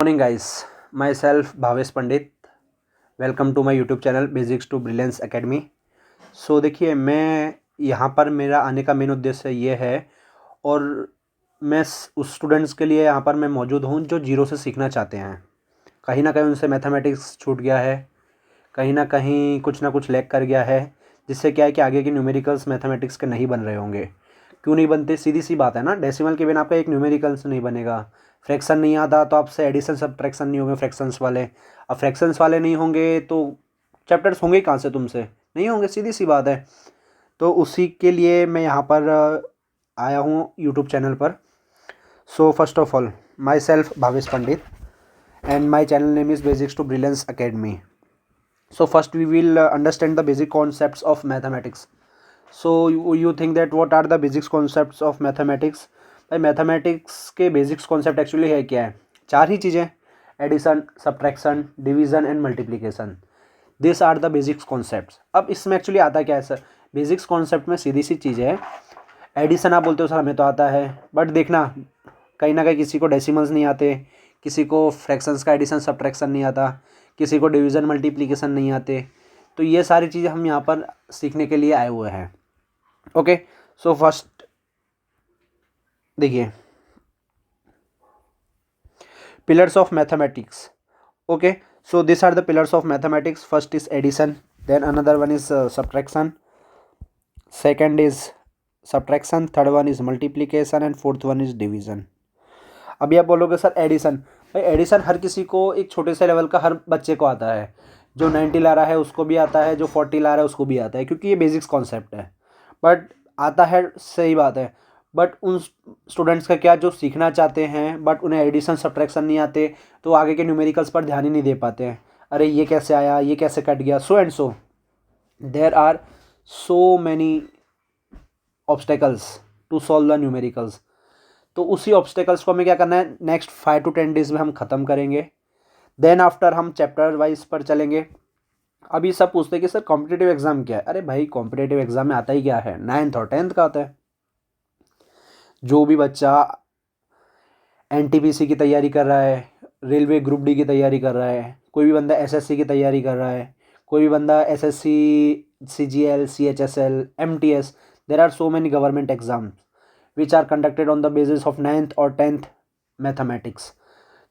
Morning guys, myself Bhavesh Pandit. Welcome to my YouTube channel basics to brilliance academy. So देखिए, मैं यहाँ पर मेरा आने का मेन उद्देश्य ये है और मैं उस स्टूडेंट्स के लिए यहाँ पर मैं मौजूद हूँ जो जीरो से सीखना चाहते हैं। कहीं ना कहीं उनसे मैथमेटिक्स छूट गया है, कहीं ना कुछ लैग कर गया है, जिससे क्या है कि आगे के न्यूमेरिकल्स मैथमेटिक्स के नहीं बन रहे होंगे। क्यों नहीं बनते? सीधी सी बात है ना, डेसिमल के बिना आपका एक न्यूमेरिकल्स नहीं बनेगा। फ्रैक्शन नहीं आता तो आपसे एडिशन सब्ट्रैक्शन नहीं होंगे फ्रैक्शंस वाले। अब फ्रैक्शंस वाले नहीं होंगे तो चैप्टर्स होंगे ही कहाँ से? तुमसे नहीं होंगे, सीधी सी बात है। तो उसी के लिए मैं यहाँ पर आया हूँ यूट्यूब चैनल पर। So first of all, my self Bhavesh Pandit and my channel name is Basics to Brilliance Academy. So first we will understand the basic concepts of mathematics. So you think that what are the basic concepts of mathematics? भाई mathematics के basics concept actually है क्या है? चार ही चीज़ें: addition, subtraction, division and multiplication. This are the basics concepts. अब इसमें एक्चुअली आता क्या है सर? बेसिक्स कॉन्सेप्ट में सीधी सी चीज़ है। एडिशन आप बोलते हो सर हमें तो आता है, बट देखना कहीं ना कहीं किसी को डेसिमल्स नहीं आते, किसी को फ्रैक्शंस का एडिशन सब्ट्रैक्शन नहीं आता, किसी को डिवीज़न मल्टीप्लिकेशन नहीं आते। तो ये सारी चीज़ें हम यहाँ पर सीखने के लिए आए हुए हैं। ओके, सो फर्स्ट देखिए, pillars of mathematics. Okay, so this are the pillars of mathematics. First is addition, then another one is subtraction, second is subtraction, third one is multiplication and fourth one is division. अभी आप बोलोगे sir addition, भाई addition हर किसी को, एक छोटे से लेवल का हर बच्चे को आता है। जो 90 ला रहा है उसको भी आता है, जो 40 ला रहा है उसको भी आता है, क्योंकि ये बेसिक्स कॉन्सेप्ट है। बट आता है, सही बात है, बट उन स्टूडेंट्स का क्या, जो सीखना चाहते हैं बट उन्हें एडिशन सब्ट्रैक्शन नहीं आते, तो आगे के न्यूमेरिकल्स पर ध्यान ही नहीं दे पाते हैं। अरे ये कैसे आया, ये कैसे कट गया, so and so there are so many obstacles to solve the numericals. तो उसी ऑब्स्टेकल्स को हमें क्या करना है, नेक्स्ट 5 to 10 डेज में हम ख़त्म करेंगे। देन आफ्टर हम चैप्टर वाइज पर चलेंगे। अभी सब पूछते हैं कि सर कॉम्पिटिटिव एग्जाम क्या है? अरे भाई कॉम्पिटिटिव एग्जाम में आता ही क्या है, 9th और 10th का आता है। जो भी बच्चा एनटीपीसी की तैयारी कर रहा है, रेलवे ग्रुप डी की तैयारी कर रहा है, कोई भी बंदा एसएससी की तैयारी कर रहा है, कोई भी बंदा SSC, CGL, CHSL, MTS, there are so many government exams which are conducted on the basis of 9th और 10th मैथमेटिक्स।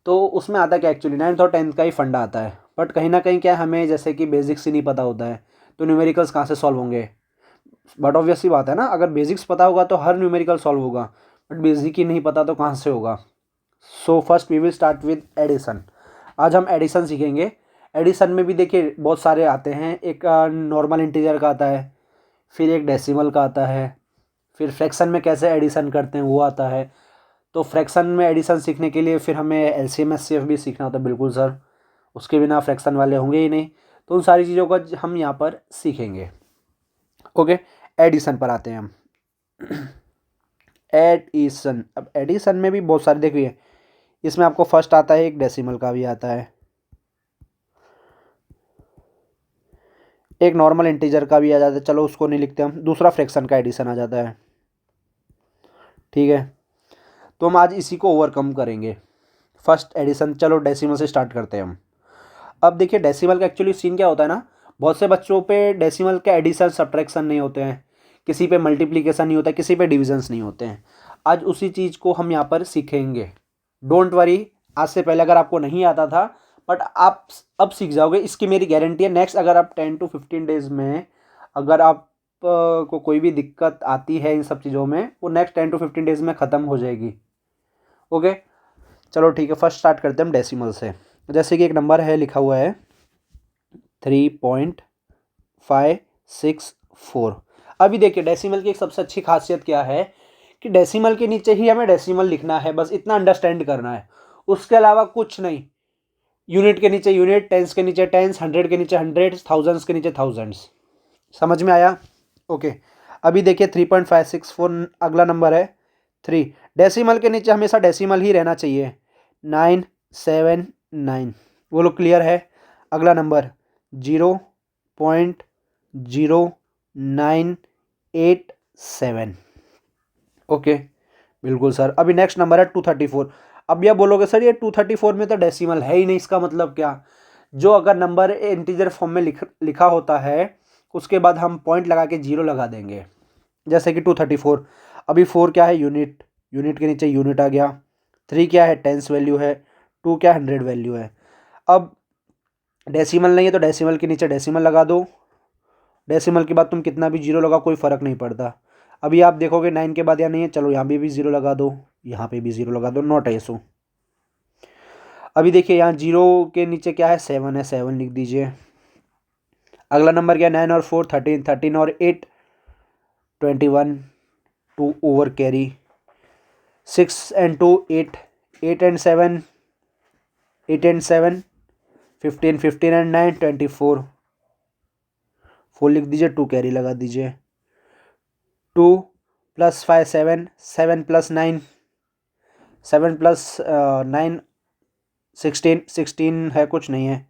तो उसमें आता क्या, एक्चुअली 9th और 10th का ही फंडा आता है। बट कहीं ना कहीं क्या है, हमें जैसे कि बेसिक्स ही नहीं पता होता है, तो न्यूमेरिकल्स कहाँ से सॉल्व होंगे? बट ऑब्वियस सी बात है ना, अगर बेसिक्स पता होगा तो हर न्यूमेरिकल सॉल्व होगा, बट बेसिक ही नहीं पता तो कहाँ से होगा? So first we will start with addition. आज हम एडिशन सीखेंगे। एडिशन में भी देखिए बहुत सारे आते हैं। एक नॉर्मल इंटीजर का आता है, फिर एक डेसिमल का आता है, फिर फ्रैक्शन में कैसे एडिशन करते हैं वो आता है। तो फ्रैक्शन में एडिशन सीखने के लिए फिर हमें एलसीएम एचसीएफ भी सीखना होता है। बिल्कुल सर, उसके बिना फ्रैक्शन वाले होंगे ही नहीं। तो उन सारी चीज़ों का हम यहाँ पर सीखेंगे। ओके, एडिशन पर आते हैं हम। एडिशन, अब एडिशन में भी बहुत सारे, देखिए इसमें आपको फर्स्ट आता है, एक डेसिमल का भी आता है, एक नॉर्मल इंटीजर का भी आ जाता है, चलो उसको नहीं लिखते हम। दूसरा फ्रैक्शन का एडिशन आ जाता है, ठीक है। तो हम आज इसी को ओवरकम करेंगे। फर्स्ट एडिशन, चलो डेसिमल से स्टार्ट करते हैं हम। अब देखिए डेसिमल का एक्चुअली सीन क्या होता है ना, बहुत से बच्चों पे डेसिमल के एडिशन सब्ट्रैक्शन नहीं होते हैं, किसी पे मल्टीप्लिकेशन नहीं होता है, किसी पे डिविजन्स नहीं होते हैं। आज उसी चीज़ को हम यहाँ पर सीखेंगे। डोंट वरी, आज से पहले अगर आपको नहीं आता था, बट आप अब सीख जाओगे, इसकी मेरी गारंटी है। नेक्स्ट अगर आप 10 to 15 डेज में, अगर आप को कोई भी दिक्कत आती है इन सब चीज़ों में, वो नेक्स्ट 10 to 15 डेज में ख़त्म हो जाएगी। ओके, चलो ठीक है, फर्स्ट स्टार्ट करते हैं हम डेसिमल से। जैसे कि एक नंबर है, लिखा हुआ है 3.564। अभी देखिए डेसिमल की एक सबसे अच्छी खासियत क्या है कि डेसिमल के नीचे ही हमें डेसिमल लिखना है, बस इतना अंडरस्टैंड करना है, उसके अलावा कुछ नहीं। यूनिट के नीचे यूनिट, टेंस के नीचे टेंस, हंड्रेड के नीचे हंड्रेड्स, थाउजेंड्स के नीचे थाउजेंड्स। समझ में आया? ओके, अभी देखिए 3.564 अगला नंबर है 3। डेसिमल के नीचे हमेशा डेसिमल ही रहना चाहिए, 979। वो लोग क्लियर है? अगला नंबर 0.0987। ओके, बिल्कुल सर। अभी नेक्स्ट नंबर है 234। अब यह बोलोगे सर ये 234 में तो डेसिमल है ही नहीं, इसका मतलब क्या? जो अगर नंबर इंटीजर फॉर्म में लिखा होता है उसके बाद हम पॉइंट लगा के जीरो लगा देंगे। जैसे कि 234, अभी 4 क्या है? यूनिट, यूनिट के नीचे यूनिट आ गया। 3 क्या है? टेंस वैल्यू है। 2 क्या? 100 वैल्यू है। अब डेसिमल नहीं है तो डेसिमल के नीचे डेसिमल लगा दो। डेसिमल के बाद तुम कितना भी जीरो लगा कोई फ़र्क नहीं पड़ता। अभी आप देखोगे 9 के बाद यहाँ नहीं है, चलो यहाँ भी जीरो लगा दो, यहाँ पे भी जीरो लगा दो, नॉट है इशू। अभी देखिए यहाँ जीरो के नीचे क्या है? 7 है, 7 लिख दीजिए। अगला नंबर क्या है? 9 और 4 13, 13 और 8 21, 2 over carry. 6 and 2 8, 8 and 7 8 and 7 15, 15 and 9 24, 4 लिख दीजिए, 2 कैरी लगा दीजिए। 2 + 5 7, 7 + 9 7 + 9 16, 16 है कुछ नहीं है,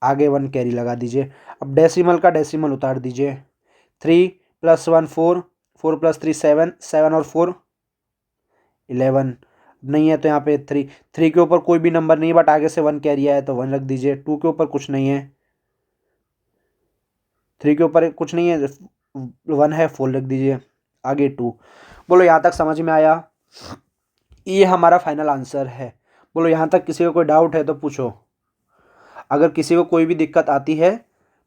आगे 1 कैरी लगा दीजिए। अब डेसिमल का डेसिमल उतार दीजिए। 3 + 1 4, 4 + 3 7, 7 और 4 11 नहीं है तो यहाँ पे 3 के ऊपर कोई भी नंबर नहीं है बट आगे से 1 कैरी आया तो 1 रख दीजिए। 2 के ऊपर कुछ नहीं है, 3 के ऊपर कुछ नहीं है, 1 है, 4 रख दीजिए, आगे 2। बोलो यहाँ तक समझ में आया? ये हमारा फाइनल आंसर है। बोलो यहाँ तक किसी को कोई डाउट है तो पूछो। अगर किसी को कोई भी दिक्कत आती है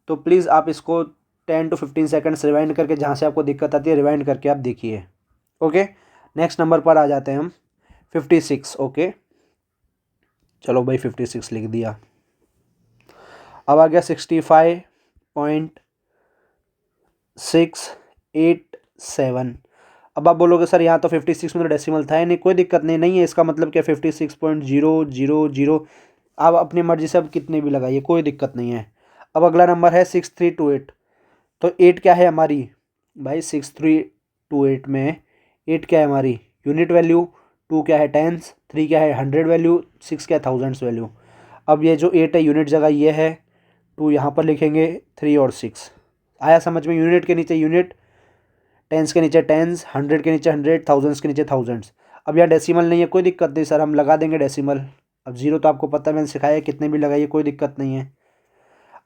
तो प्लीज़ आप इसको 10 to 15 सेकंड्स रिवाइंड करके, जहाँ से आपको दिक्कत आती है रिवाइंड करके आप देखिए। ओके, नेक्स्ट नंबर पर आ जाते हैं हम, 56। ओके, चलो भाई 56 लिख दिया। अब आ गया 65.687। अब आप बोलोगे सर यहाँ तो 56 में तो डेसिमल था ही नहीं, कोई दिक्कत नहीं, नहीं है इसका मतलब क्या 56.000। आप अपनी मर्जी से अब कितने भी लगाइए, कोई दिक्कत नहीं है। अब अगला नंबर है 6328। तो 8 क्या है हमारी भाई? 6328 में 8 क्या है हमारी? Unit value. 2 क्या है? टेंस। 3 क्या है? 100 वैल्यू। 6 क्या है? Thousands value. अब ये जो 8 है यूनिट जगह ये है, 2 यहाँ पर लिखेंगे, 3 और 6। आया समझ में? यूनिट के नीचे यूनिट, टेंस के नीचे टेंस, 100 के नीचे 100, थाउजेंड्स के नीचे थाउजेंड्स। अब यहाँ डेसिमल नहीं है, कोई दिक्कत नहीं सर, हम लगा देंगे डेसिमल। अब जीरो तो आपको पता है, मैंने सिखाया है, कितने भी लगाइए कोई दिक्कत नहीं है।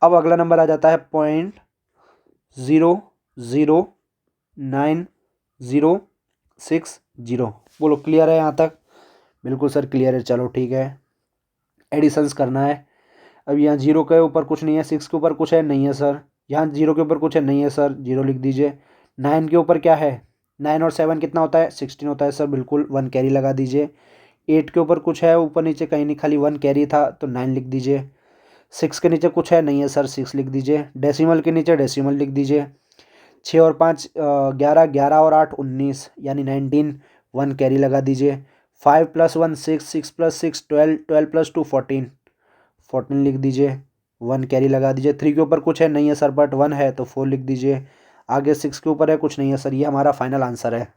अब अगला नंबर आ जाता है 0.00960। बोलो क्लियर है यहाँ तक? बिल्कुल सर क्लियर है, चलो ठीक है। एडिशंस करना है। अब यहाँ जीरो के ऊपर कुछ नहीं है, 6 के ऊपर कुछ है नहीं है सर, यहाँ जीरो के ऊपर कुछ है नहीं है सर, जीरो लिख दीजिए। 9 के ऊपर क्या है? 9 और 7 कितना होता है? 16 होता है सर, बिल्कुल 1 कैरी लगा दीजिए। 8 के ऊपर कुछ है? ऊपर नीचे कहीं नहीं, खाली 1 कैरी था तो 9 लिख दीजिए। 6 के नीचे कुछ है? नहीं है सर, 6 लिख दीजिए। डेसिमल के नीचे डेसिमल लिख दीजिए। 6 और 5 11, 11 और 8 19 यानी 19, 1 कैरी लगा दीजिए। 5 + 1 6, 6 + 6 12, 12 + 2 14, 14 लिख दीजिए, 1 कैरी लगा दीजिए। 3 के ऊपर कुछ है? नहीं है सर, बट 1 है तो 4 लिख दीजिए। आगे 6 के ऊपर है? कुछ नहीं है सर, ये हमारा फाइनल आंसर है।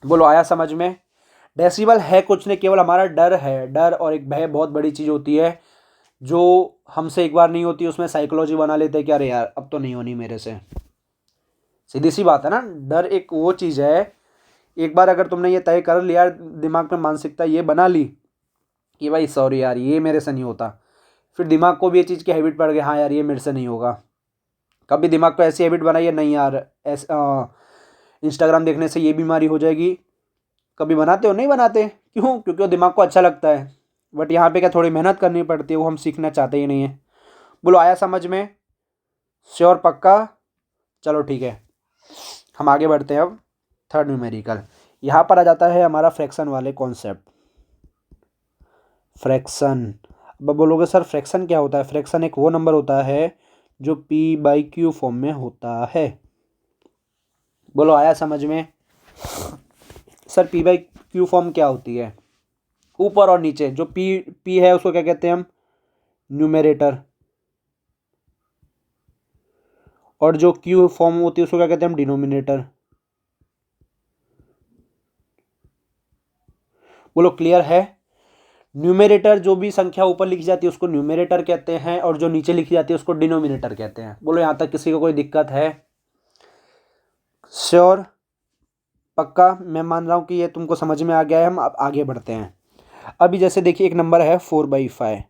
बोलो आया समझ में? डेसिमल है कुछ नहीं, केवल हमारा डर है। डर और एक भय बहुत बड़ी चीज़ होती है, जो हमसे एक बार नहीं होती उसमें साइकोलॉजी बना लेते हैं कि अरे यार अब तो नहीं होनी मेरे से। सीधी सी बात है ना, डर एक वो चीज़ है, एक बार अगर तुमने ये तय कर लिया, दिमाग में मानसिकता ये बना ली कि भाई सॉरी यार ये मेरे से नहीं होता, फिर दिमाग को भी ये चीज़ की हैबिट पड़ गई, हाँ यार ये मेरे से नहीं होगा। कभी दिमाग को ऐसी हैबिट बनाइए, नहीं यार इंस्टाग्राम देखने से ये बीमारी हो जाएगी। कभी बनाते हो? नहीं बनाते। क्यों? क्योंकि वो दिमाग को अच्छा लगता है, बट यहाँ पे क्या थोड़ी मेहनत करनी पड़ती है, वो हम सीखना चाहते ही नहीं है। बोलो आया समझ में? श्योर? पक्का? चलो ठीक है, हम आगे बढ़ते हैं। अब थर्ड न्यूमेरिकल, यहाँ पर आ जाता है हमारा फ्रैक्शन वाले कॉन्सेप्ट। फ्रैक्शन। अब बोलोगे सर फ्रैक्शन क्या होता है? फ्रैक्शन एक वो नंबर होता है जो P/Q फॉर्म में होता है। बोलो आया समझ में? सर P/Q फॉर्म क्या होती है? ऊपर और नीचे जो P है उसको क्या कहते हैं हम? न्यूमेरेटर। और जो Q फॉर्म होती है उसको क्या कहते हैं हम? डिनोमिनेटर। बोलो क्लियर है? न्यूमेरेटर जो भी संख्या ऊपर लिखी जाती है उसको न्यूमेरेटर कहते हैं, और जो नीचे लिखी जाती है उसको डिनोमिनेटर कहते हैं। बोलो यहाँ तक किसी को कोई दिक्कत है? श्योर? पक्का? मैं मान रहा हूँ कि ये तुमको समझ में आ गया है। हम अब आगे बढ़ते हैं। अभी जैसे देखिए एक नंबर है 4/5।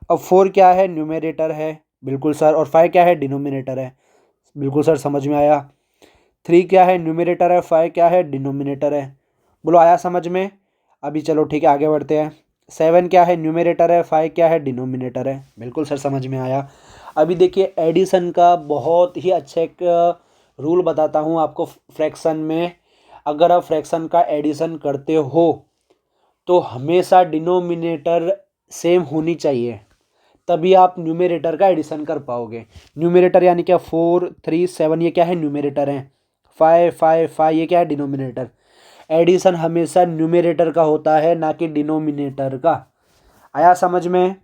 अब 4 क्या है? न्यूमरेटर है। बिल्कुल सर। और 5 क्या है? डिनोमिनेटर है। बिल्कुल सर, समझ में आया। 3 क्या है? न्यूमरेटर है। 5 क्या है? डिनोमिनेटर है। बोलो आया समझ में? अभी चलो ठीक है, आगे बढ़ते हैं। 7 क्या है? न्यूमरेटर है। 5 क्या है? डिनोमिनेटर है। बिल्कुल सर, समझ में आया। अभी देखिए एडिशन का बहुत ही अच्छा एक रूल बताता हूँ आपको फ्रैक्शन में। अगर आप फ्रैक्शन का एडिशन करते हो तो हमेशा डिनोमिनेटर सेम होनी चाहिए, तभी आप न्यूमरेटर का एडिशन कर पाओगे। न्यूमरेटर यानी क्या? 4, 3, 7 ये क्या है? न्यूमरेटर है। 5, 5, 5 ये क्या है? डिनोमिनेटर। एडिशन हमेशा न्यूमरेटर का होता है, ना कि डिनोमिनेटर का। आया समझ में?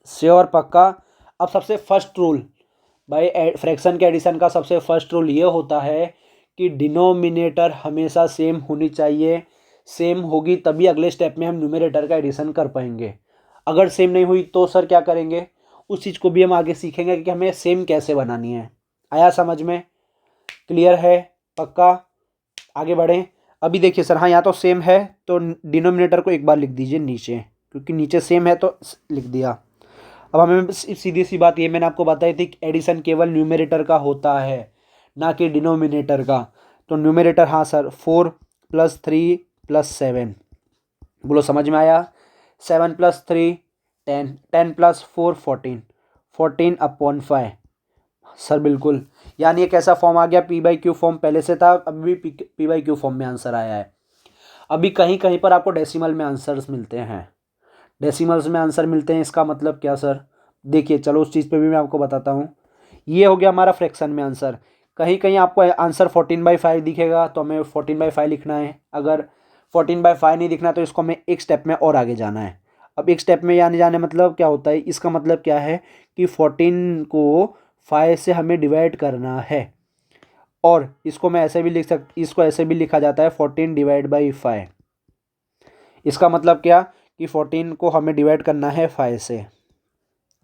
श्योर? पक्का? अब सबसे फर्स्ट रूल भाई फ्रैक्शन के एडिशन का सबसे फर्स्ट रूल ये होता है कि डिनोमिनेटर हमेशा सेम होनी चाहिए। सेम होगी तभी अगले स्टेप में हम न्यूमरेटर का एडिशन कर पाएंगे। अगर सेम नहीं हुई तो सर क्या करेंगे? उस चीज़ को भी हम आगे सीखेंगे कि हमें सेम कैसे बनानी है। आया समझ में? क्लियर है? पक्का? आगे बढ़ें। अभी देखिए सर, हाँ यहाँ तो सेम है, तो डिनोमिनेटर को एक बार लिख दीजिए नीचे, क्योंकि नीचे सेम है तो लिख दिया। अब हमें सीधी सी बात ये मैंने आपको बताई थी कि एडिशन केवल न्यूमरेटर का होता है, ना कि डिनोमिनेटर का। तो न्यूमरेटर, हाँ सर, 4+3+7। बोलो समझ में आया? 7+3 10, 10+4 14, 14/5। सर बिल्कुल। यानी एक ऐसा फॉर्म आ गया, P/Q फॉर्म पहले से था, अभी भी P/Q फॉर्म में आंसर आया है। अभी कहीं कहीं पर आपको डेसिमल में आंसर्स मिलते हैं। डेसिमल्स में आंसर मिलते हैं, इसका मतलब क्या सर? देखिए चलो उस चीज़ पे भी मैं आपको बताता हूँ। ये हो गया हमारा फ्रैक्शन में आंसर। कहीं कहीं आपको आंसर 14/5 दिखेगा तो हमें 14/5 लिखना है। अगर 14/5 नहीं दिखना तो इसको हमें एक स्टेप में और आगे जाना है। अब एक स्टेप में आने जाने मतलब क्या होता है? इसका मतलब क्या है कि 14 को 5 से हमें डिवाइड करना है। और इसको मैं ऐसे भी इसको ऐसे भी लिखा जाता है 14/5। इसका मतलब क्या कि 14 को हमें डिवाइड करना है 5 से।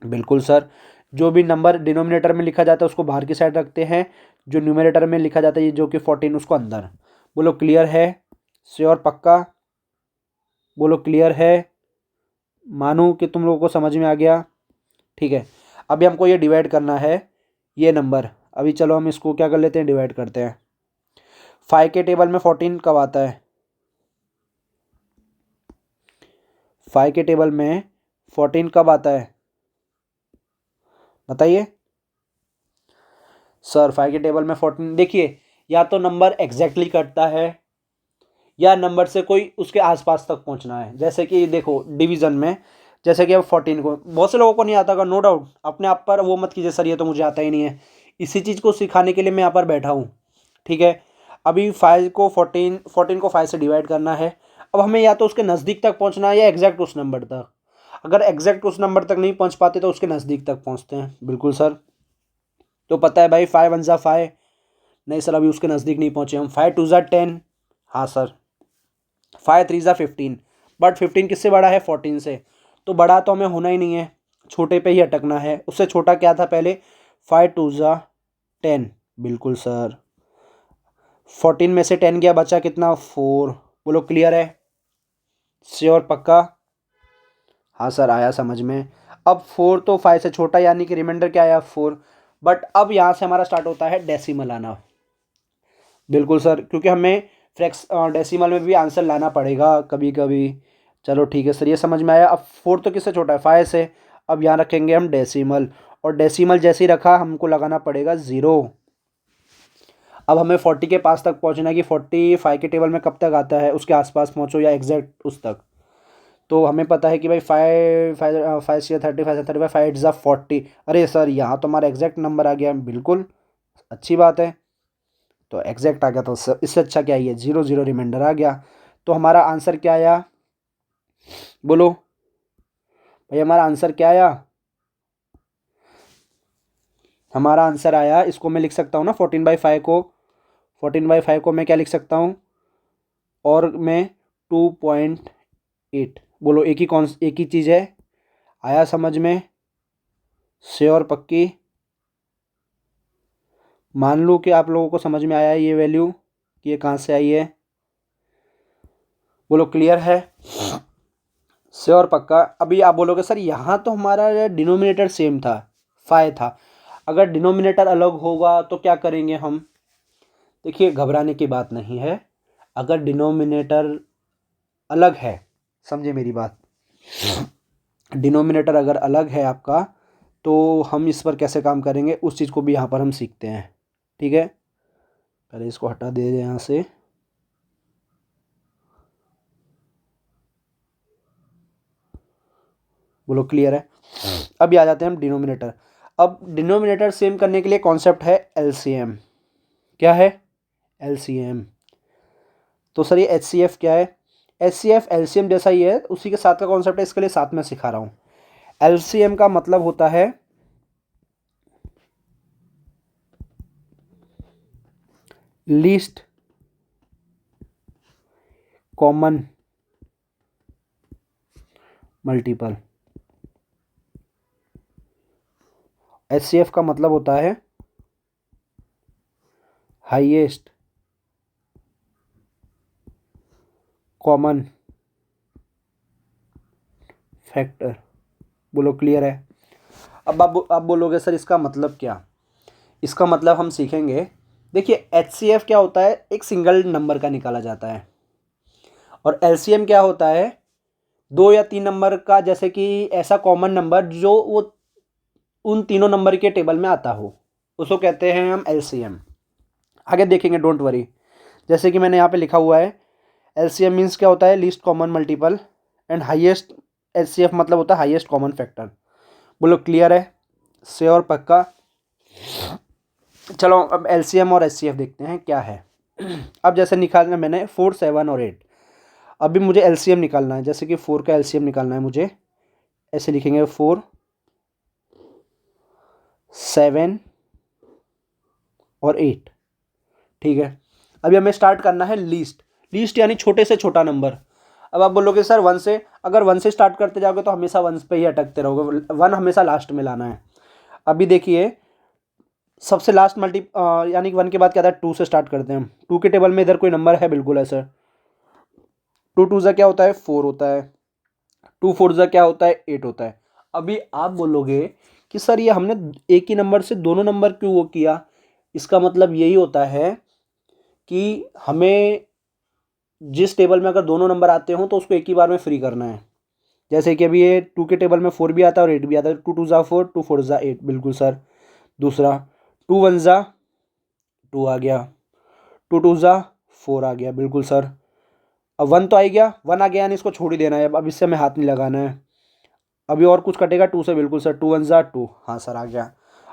बिल्कुल सर। जो भी नंबर डिनोमिनेटर में लिखा जाता है उसको बाहर की साइड रखते हैं, जो न्यूमरेटर में लिखा जाता है ये जो कि 14 उसको अंदर। बोलो क्लियर है? श्योर? पक्का? बोलो क्लियर है? मानूं कि तुम लोगों को समझ में आ गया? ठीक है। अभी हमको ये डिवाइड करना है, ये नंबर। अभी चलो हम इसको क्या कर लेते हैं, डिवाइड करते हैं। 5 के टेबल में 14 कब आता है? 5 के टेबल में 14 कब आता है? बताइए सर। 5 के टेबल में 14, देखिए या तो नंबर एग्जैक्टली कटता है या नंबर से कोई उसके आसपास तक पहुंचना है। जैसे कि देखो डिवीजन में, जैसे कि अब 14 को बहुत से लोगों को नहीं आता होगा, नो डाउट। अपने आप पर वो मत कीजिए सर ये तो मुझे आता ही नहीं है। इसी चीज़ को सिखाने के लिए मैं यहाँ पर बैठा हूँ। ठीक है। अभी 5 को 14, 14 को 5 से डिवाइड करना है। अब हमें या तो उसके नज़दीक तक पहुँचना है या एग्जैक्ट उस नंबर तक। अगर एग्जैक्ट उस नंबर तक नहीं पहुँच पाते तो उसके नज़दीक तक पहुँचते हैं। बिल्कुल सर। तो पता है भाई 5 1 5। नहीं सर, अभी उसके नज़दीक नहीं पहुँचे हम। 5 2 10। हाँ सर। 5 3 15। बट 15 किससे बड़ा है? 14 से। तो बड़ा तो हमें होना ही नहीं है, छोटे पे ही अटकना है। उससे छोटा क्या था पहले? 5 2 10। बिल्कुल सर। 14 में से 10 गया, बचा कितना? 4। बोलो क्लियर है? श्योर? पक्का? हाँ सर, आया समझ में। अब 4 तो 5 से छोटा, यानी कि रिमाइंडर क्या आया? 4। बट अब यहाँ से हमारा स्टार्ट होता है डेसिमल आना। बिल्कुल सर, क्योंकि हमें डेसिमल में भी आंसर लाना पड़ेगा कभी कभी। चलो ठीक है सर, ये समझ में आया। अब 4 तो किससे छोटा है? 5 से। अब यहाँ रखेंगे हम डेसिमल, और डेसिमल जैसे ही रखा हमको लगाना पड़ेगा 0। अब हमें 40 के पास तक पहुँचना है कि 45 के टेबल में कब तक आता है, उसके आसपास पहुँचो या एग्जैक्ट उस तक। तो हमें पता है कि भाई 5 5 5 से 35, 5 8 40। अरे सर यहाँ तो हमारा एग्जैक्ट नंबर आ गया। बिल्कुल अच्छी बात है। तो एग्जैक्ट आ गया तो इससे अच्छा क्या ही है, 0 0 रिमाइंडर आ गया। तो हमारा आंसर क्या आया? बोलो भाई, हमारा आंसर क्या आया? हमारा आंसर आया, इसको मैं लिख सकता हूँ ना 14/5 को। 14/5 को मैं क्या लिख सकता हूँ? और मैं 2.8। बोलो एक ही चीज़ है। आया समझ में? श्योर? पक्की? मान लो कि आप लोगों को समझ में आया है ये वैल्यू। कि ये कहाँ से आई है। बोलो क्लियर है, श्योर, पक्का। अभी आप बोलोगे सर यहाँ तो हमारा डिनोमिनेटर सेम था, 5 था, अगर डिनोमिनेटर अलग होगा तो क्या करेंगे हम। देखिए घबराने की बात नहीं है, अगर डिनोमिनेटर अलग है, समझे मेरी बात, डिनोमिनेटर अगर अलग है आपका, तो हम इस पर कैसे काम करेंगे उस चीज़ को भी यहाँ पर हम सीखते हैं। ठीक है, पहले इसको हटा दे यहाँ से। बोलो क्लियर है। अभी आ जाते हैं हम डिनोमिनेटर। अब डिनोमिनेटर सेम करने के लिए कॉन्सेप्ट है एलसीएम। क्या है? एलसीएम। तो सर ये एचसीएफ क्या है? एचसीएफ एलसीएम जैसा ही है, उसी के साथ का कॉन्सेप्ट है, इसके लिए साथ में सिखा रहा हूँ। एलसीएम का मतलब होता है लीस्ट कॉमन मल्टीपल। एचसीएफ का मतलब होता है हाईएस्ट कॉमन फैक्टर। बोलो क्लियर है। अब आप बोलोगे सर इसका मतलब क्या? इसका मतलब हम सीखेंगे। देखिए एचसीएफ क्या होता है, एक सिंगल नंबर का निकाला जाता है, और एलसीएम क्या होता है, 2 या 3 नंबर का, जैसे कि ऐसा कॉमन नंबर जो वो उन तीनों नंबर के टेबल में आता हो, उसको कहते हैं हम एलसीएम। आगे देखेंगे, डोंट वरी। जैसे कि मैंने यहाँ पे लिखा हुआ है, एलसीएम मीन्स क्या होता है, least common multiple, and highest, HCF मतलब होता है हाईएस्ट कॉमन फैक्टर। बोलो क्लियर है, श्योर, पक्का। चलो अब एलसीएम और एचसीएफ देखते हैं क्या है। अब जैसे निकालना मैंने 4, 7 और 8, अभी मुझे एलसीएम निकालना है। जैसे कि 4 का एलसीएम निकालना है मुझे, ऐसे लिखेंगे 4, 7 और 8। ठीक है, अभी हमें स्टार्ट करना है लीस्ट। लीस्ट यानी छोटे से छोटा नंबर। अब आप बोलोगे सर 1 से, अगर 1 से स्टार्ट करते जाओगे तो हमेशा 1 पे ही अटकते रहोगे, 1 हमेशा लास्ट में लाना है। अभी देखिए सबसे लास्ट यानी कि 1 के बाद क्या आता है, 2 से स्टार्ट करते हैं हम। 2 के टेबल में इधर कोई नंबर है? बिल्कुल है सर। 2 2 ज़ा क्या होता है, 4 होता है। 2 4 ज़ा क्या होता है, 8 होता है। अभी आप बोलोगे कि सर ये हमने एक ही नंबर से दोनों नंबर क्यों वो किया? इसका मतलब यही होता है कि हमें जिस टेबल में अगर दोनों नंबर आते हों तो उसको एक ही बार में फ्री करना है। जैसे कि अभी ये 2 के टेबल में 4 भी आता है और 8 भी आता है। 2 2 ज़ा 4, 2 4 ज़ा 8, बिल्कुल सर। दूसरा 2 1 ज़ा 2 आ गया, 2 2 ज़ा 4 आ गया, बिल्कुल सर। अब 1 तो आ गया, 1 आ गया यानी इसको छोड़ ही देना है, अब इससे हमें हाथ नहीं लगाना है। अभी और कुछ कटेगा 2 से, बिल्कुल सर। 2 1 ज़ा 2, हाँ सर आ गया।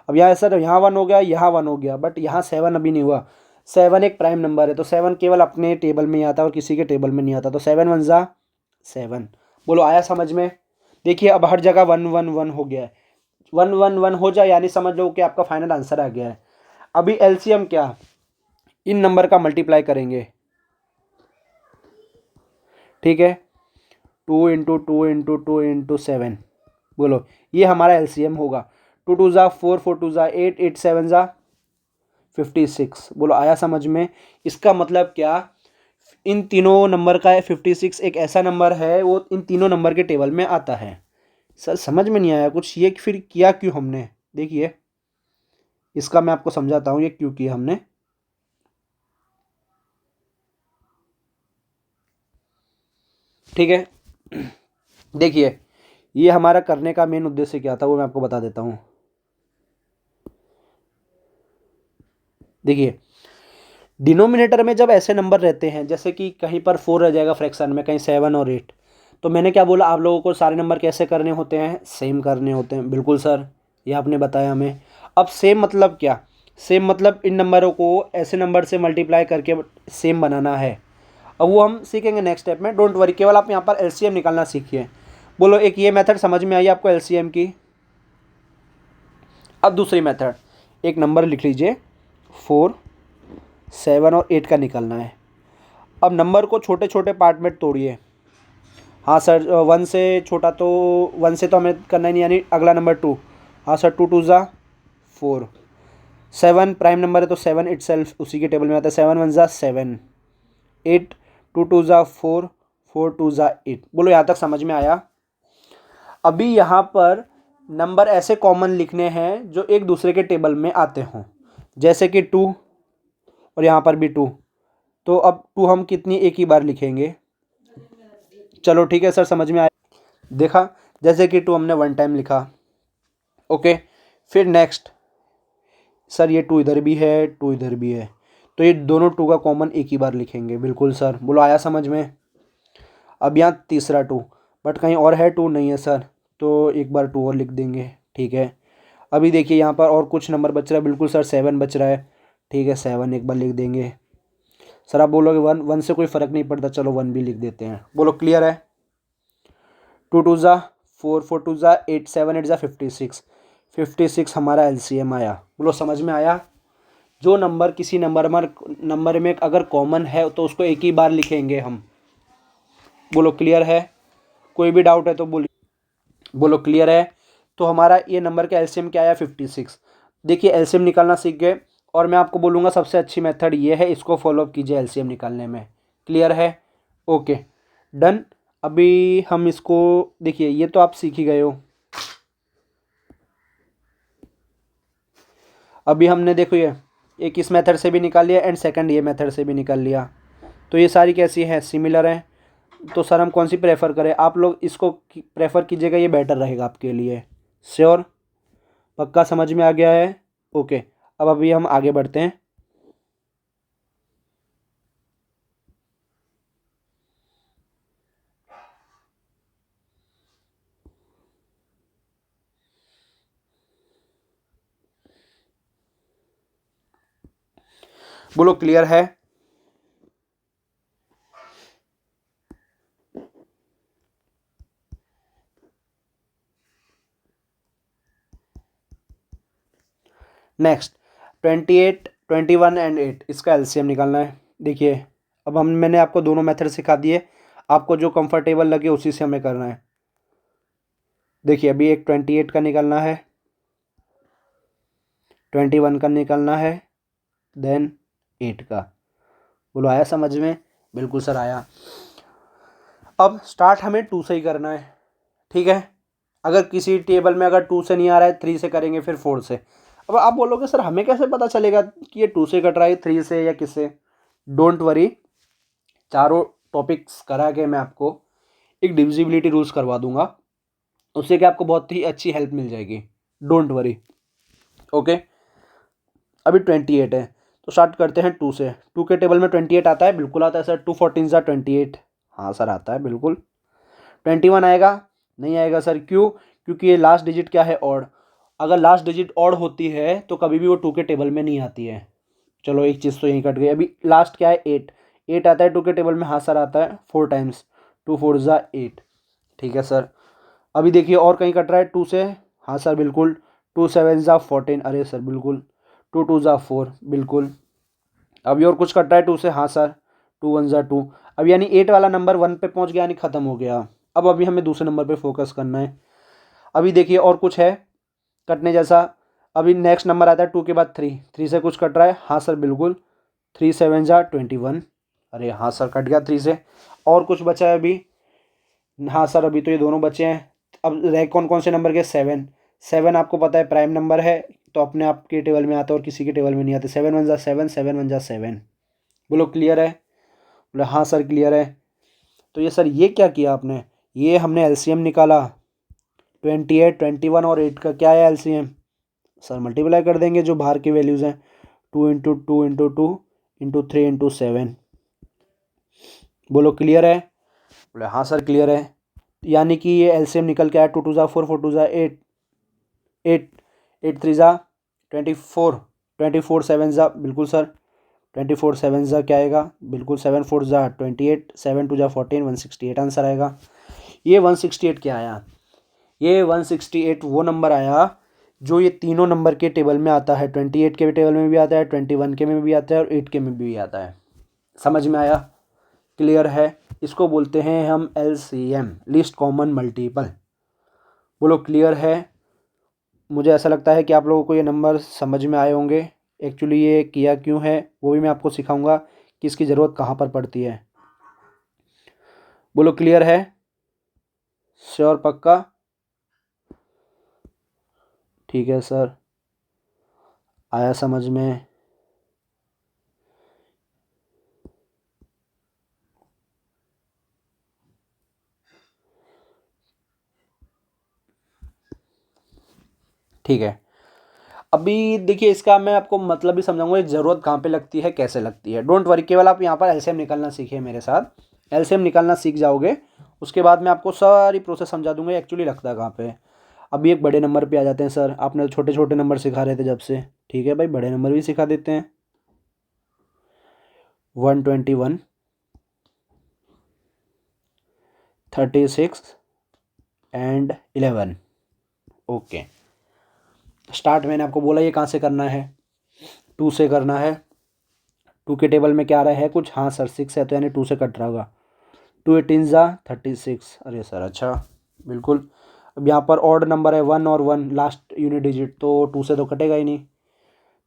अब यहाँ सर यहाँ 1 हो गया, यहाँ 1 हो गया, बट यहाँ 7 अभी नहीं हुआ। 7 एक प्राइम नंबर है, तो 7 केवल अपने टेबल में ही आता है और किसी के टेबल में नहीं आता, तो 7 1 ज़ा 7। बोलो आया समझ में? देखिए अब हर जगह 1 1 1 हो गया है। 1 1 1 हो जाए यानी समझ लो कि आपका फाइनल आंसर आ गया है। अभी एलसीएम क्या, इन नंबर का मल्टीप्लाई करेंगे। ठीक है, 2 इंटू 2 इंटू 2 इंटू 7। बोलो ये हमारा एलसीएम होगा। 2 2 ज़ा 4, 4 2 ज़ा 8, 8 7 ज़ा 56। बोलो आया समझ में? इसका मतलब क्या, इन तीनों नंबर का 56 एक ऐसा नंबर है वो इन तीनों नंबर के टेबल में आता है। सर समझ में नहीं आया कुछ, ये फिर किया क्यों हमने? देखिए इसका मैं आपको समझाता हूँ ये क्यों किया हमने। ठीक है, देखिए ये हमारा करने का मेन उद्देश्य क्या था वो मैं आपको बता देता हूँ। देखिए डिनोमिनेटर में जब ऐसे नंबर रहते हैं, जैसे कि कहीं पर 4 रह जाएगा फ्रैक्शन में, कहीं 7 और 8, तो मैंने क्या बोला, आप लोगों को सारे नंबर कैसे करने होते हैं, सेम करने होते हैं। बिल्कुल सर, ये आपने बताया हमें। अब सेम मतलब क्या? सेम मतलब इन नंबरों को ऐसे नंबर से मल्टीप्लाई करके सेम बनाना है। अब वो हम सीखेंगे नेक्स्ट स्टेप में, डोंट वरी। केवल आप यहाँ पर एलसीएम निकालना सीखिए। बोलो एक ये मेथड समझ में आई आपको एलसीएम की? अब दूसरी मेथड, एक नंबर लिख लीजिए, 4 7 और 8 का निकालना है। अब नंबर को छोटे छोटे पार्ट में तोड़िए। हाँ सर 1 से छोटा, तो 1 से तो हमें करना ही नहीं, यानी अगला नंबर 2। हाँ सर 2 2 ज़ा 4, 7 प्राइम नंबर है तो 7 इटसेल्फ उसी के टेबल में आता है। 7 1 ज़ा 7, 8 2 2 ज़ा 4, 4 2 ज़ा 8। बोलो यहाँ तक समझ में आया। अभी यहाँ पर नंबर ऐसे कॉमन लिखने हैं जो एक दूसरे के टेबल में आते हों, जैसे कि 2 और यहाँ पर भी 2। तो अब 2 हम कितनी एक ही बार लिखेंगे। चलो ठीक है सर, समझ में आया। देखा, जैसे कि 2 हमने 1 टाइम लिखा। ओके, फिर नेक्स्ट सर ये 2 इधर भी है, 2 इधर भी है, तो ये दोनों 2 का कॉमन एक ही बार लिखेंगे। बिल्कुल सर, बोलो आया समझ में। अब यहाँ तीसरा 2, बट कहीं और है 2 नहीं है सर, तो एक बार 2 और लिख देंगे। ठीक है, अभी देखिए यहाँ पर और कुछ नंबर बच रहा है। बिल्कुल सर 7 बच रहा है। ठीक है, 7 एक बार लिख देंगे। सर आप बोलोगे 1, 1 से कोई फ़र्क नहीं पड़ता, चलो 1 भी लिख देते हैं। बोलो क्लियर है। 2 2 ज़ा 4, 4 2 ज़ा 8, 7 8 ज़ा 56, 56 हमारा एलसीएम आया। बोलो समझ में आया। जो नंबर किसी नंबर में अगर कॉमन है तो उसको एक ही बार लिखेंगे हम। बोलो क्लियर है। कोई भी डाउट है तो बोलिए। बोलो क्लियर है। तो हमारा ये नंबर का एलसीएम क्या आया, 56। देखिए एलसीएम निकालना सीख गए, और मैं आपको बोलूँगा सबसे अच्छी मेथड ये है, इसको फॉलो अप कीजिए एलसीएम निकालने में। क्लियर है, ओके डन। अभी हम इसको देखिए, ये तो आप सीख ही गए हो। अभी हमने देखो ये एक इस मेथड से भी निकाल लिया एंड सेकंड ये मेथड से भी निकाल लिया, तो ये सारी कैसी हैं, सिमिलर हैं। तो सर हम कौन सी प्रेफर करें, आप लोग इसको प्रेफर कीजिएगा, ये बेटर रहेगा आपके लिए। श्योर, पक्का समझ में आ गया है। ओके, अब अभी हम आगे बढ़ते हैं। बोलो क्लियर है। नेक्स्ट 28, 21 एंड 8, इसका एलसीएम निकालना है। देखिए अब मैंने आपको दोनों मेथड सिखा दिए, आपको जो कंफर्टेबल लगे उसी से हमें करना है। देखिए अभी एक 28 का निकालना है, 21 का निकालना है, देन 8 का। बोलो आया समझ में। बिल्कुल सर आया। अब स्टार्ट हमें 2 से ही करना है। ठीक है, अगर किसी टेबल में अगर 2 से नहीं आ रहा है 3 से करेंगे, फिर 4 से। अब आप बोलोगे सर हमें कैसे पता चलेगा कि ये 2 से कट रहा है, 3 से या किससे। डोंट वरी, चारों टॉपिक्स करा के मैं आपको एक डिविजिबिलिटी रूल्स करवा दूंगा, उससे कि आपको बहुत ही अच्छी हेल्प मिल जाएगी। Don't worry. ओके, अभी 28 है तो स्टार्ट करते हैं 2 से। 2 के टेबल में 28 आता है, बिल्कुल आता है सर। 2 14 ज़ा 28, हाँ सर आता है बिल्कुल। 21 आएगा, नहीं आएगा सर, क्यों, क्योंकि ये लास्ट डिजिट क्या है, ऑड। अगर लास्ट डिजिट ऑड होती है तो कभी भी वो 2 के टेबल में नहीं आती है। चलो एक चीज़ तो यहीं कट गई। अभी लास्ट क्या है, 8, 8 आता है 2 के टेबल में, हाँ सर आता है 4 टाइम्स। 2 4 ज़ा 8, ठीक है सर। अभी देखिए और कहीं कट रहा है 2 से, हाँ सर बिल्कुल। 2 7 ज़ा 14, अरे सर बिल्कुल। 2 2 ज़ा 4, बिल्कुल। अभी और कुछ कट रहा है 2 से, हाँ सर। 2 1 ज़ा 2। अब यानी 8 वाला नंबर 1 पे पहुंच गया, यानी ख़त्म हो गया। अब अभी हमें दूसरे नंबर पे फोकस करना है। अभी देखिए और कुछ है कटने जैसा। अभी नेक्स्ट नंबर आता है 2 के बाद 3, 3 से कुछ कट रहा है, हाँ सर बिल्कुल। 3 7 ज़ा 21, अरे हाँ सर कट गया 3 से। और कुछ बचा है अभी, हाँ सर अभी तो ये दोनों बचे हैं। अब रह कौन कौन से नंबर के, 7। 7 आपको पता है प्राइम नंबर है, तो अपने आप के टेबल में आता है और किसी के टेबल में नहीं आते। 7 1 ज़ा 7, 7 1 ज़ा 7। बोलो क्लियर है। बोले हाँ सर क्लियर है। तो ये सर ये क्या किया आपने, ये हमने एलसीएम निकाला। 28 21 और 8 का क्या है एलसीएम, सर मल्टीप्लाई कर देंगे जो बाहर की वैल्यूज़ हैं। 2 इंटू 2 इंटू 2 इंटू 3 इंटू 7। बोलो क्लियर है। बोले हाँ सर क्लियर है। यानी कि ये एलसीएम निकल के आया 2 2 ज़ा 4, 4 2 ज़ा 8, 8 8 3 ज़ा 24, 24 7 ज़ा, बिल्कुल सर। 24 7 ज़ा क्या आएगा, बिल्कुल 7 4 ज़ा 28, 7 2 ज़ा 14, 168 आंसर आएगा। ये 168 क्या आया, ये 168 वो नंबर आया जो ये तीनों नंबर के टेबल में आता है। 28 के टेबल में भी आता है, 21 के में भी आता है और 8 के में भी आता है। समझ में आया, क्लियर है। इसको बोलते हैं हम एलसीएम, लीस्ट कॉमन मल्टीपल। बोलो क्लियर है। मुझे ऐसा लगता है कि आप लोगों को ये नंबर समझ में आए होंगे। एक्चुअली ये किया क्यों है वो भी मैं आपको सिखाऊंगा कि इसकी ज़रूरत कहाँ पर पड़ती है। बोलो क्लियर है? श्योर? पक्का? ठीक है सर, आया समझ में? ठीक है। अभी देखिए इसका मैं आपको मतलब भी समझाऊंगा, ये ज़रूरत कहाँ पे लगती है, कैसे लगती है। डोंट वरी, केवल आप यहाँ पर एलसीएम निकालना सीखिए मेरे साथ। एलसीएम निकालना सीख जाओगे, उसके बाद मैं आपको सारी प्रोसेस समझा दूंगा एक्चुअली लगता है कहाँ पे। अभी एक बड़े नंबर पे आ जाते हैं सर। आपने तो छोटे छोटे नंबर सिखा रहे थे जब से, ठीक है भाई, बड़े नंबर भी सिखा देते हैं। 121, 36 एंड 11। ओके, स्टार्ट मैंने आपको बोला ये कहाँ से करना है, 2 से करना है। 2 के टेबल में क्या आ रहा है कुछ? हाँ सर 6 है, तो यानी 2 से कट रहा होगा। 2 18 जा 36। अरे सर अच्छा, बिल्कुल। अब यहाँ पर ऑड नंबर है 1 और 1 लास्ट यूनिट डिजिट, तो 2 से तो कटेगा ही नहीं,